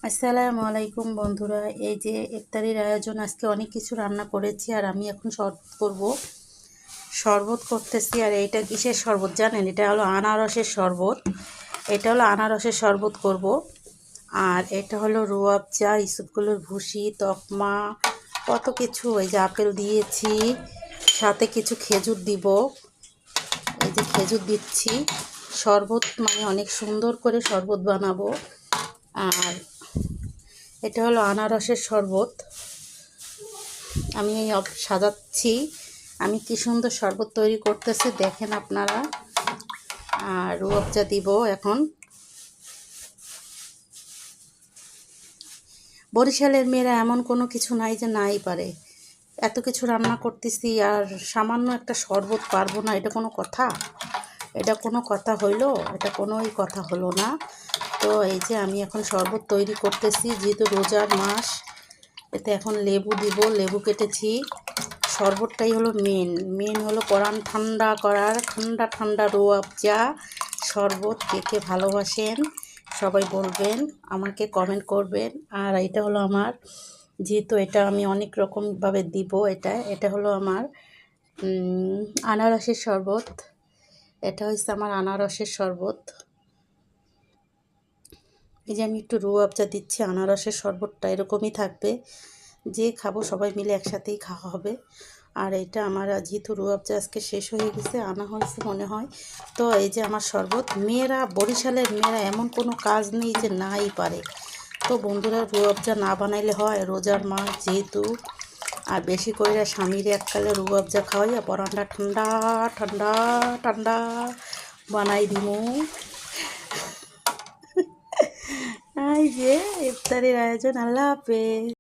আসসালামু আলাইকুম বন্ধুরা। এই যে ইফতারির আয়োজন, আজকে অনেক কিছু রান্না করেছি আর আমি এখন শরবত করব। শরবত করতেছি। আর এইটা কিসের শরবত জানেন? এটা হলো আনারসের শরবত। এটা হলো আনারসের শরবত করব। আর এটা হলো রুয়াবজা, ইসবগুলোর ভুসি, তকমা, কত কিছু। এই যে আপেল দিয়েছি, সাথে কিছু খেজুর দিব। এই যে খেজুর দিচ্ছি। শরবত মানে অনেক সুন্দর করে শরবত বানাবো। আর এটা হলো আনারসের শরবত। আমি সাজাচ্ছি। আমি কি সুন্দর শরবত তৈরি করতেছি দেখেন আপনারা। আর রুয়াবজা দিব এখন। বরিশালের মেয়েরা এমন কোনো কিছু নাই যে নাই পারে। এত কিছু রান্না করতেছি আর সামান্য একটা শরবত পারবো না, এটা কোনো কথা? এটা কোনো কথা হইলো? এটা কোনোই কথা হলো না। তো এই যে আমি এখন শরবত তৈরি করতেছি, যেহেতু রোজার মাস। এতে এখন লেবু দিব, লেবু কেটেছি। শরবতটাই হলো মেন হলো পরাণ ঠান্ডা করার ঠান্ডা ঠান্ডা রুয়াবজা শরবত। কে কে ভালোবাসেন সবাই বলবেন, আমাকে কমেন্ট করবেন। আর এটা হলো আমার, যেহেতু এটা আমি অনেক রকমভাবে দিব, এটা হলো আমার আনারসের শরবত। এটা হচ্ছে আমার আনারসের শরবত। এই যে আমি একটু রুয়াবজা দিচ্ছি। আনারসের শরবতটা এরকমই থাকবে, যে খাবো সবাই মিলে একসাথেই খাওয়া হবে। আর এটা আমার যেহেতু রুয়াবজা আজকে শেষ হয়ে গেছে, আনা হয়েছে মনে হয়। তো এই যে আমার শরবত। মেয়েরা, বরিশালের মেয়েরা এমন কোনো কাজ নেই যে নাই পারে। তো বন্ধুরা, রুয়াবজা না বানাইলে হয়? রোজার মাস যেহেতু। আর বেশি করে স্বামীর এককালে রুয়াবজা খাওয়াইয়া পরানটা ঠান্ডা ঠান্ডা ঠান্ডা বানাই দিমু। এই যে ইফতারের আয়োজন। আল্লাহ হাফেজ।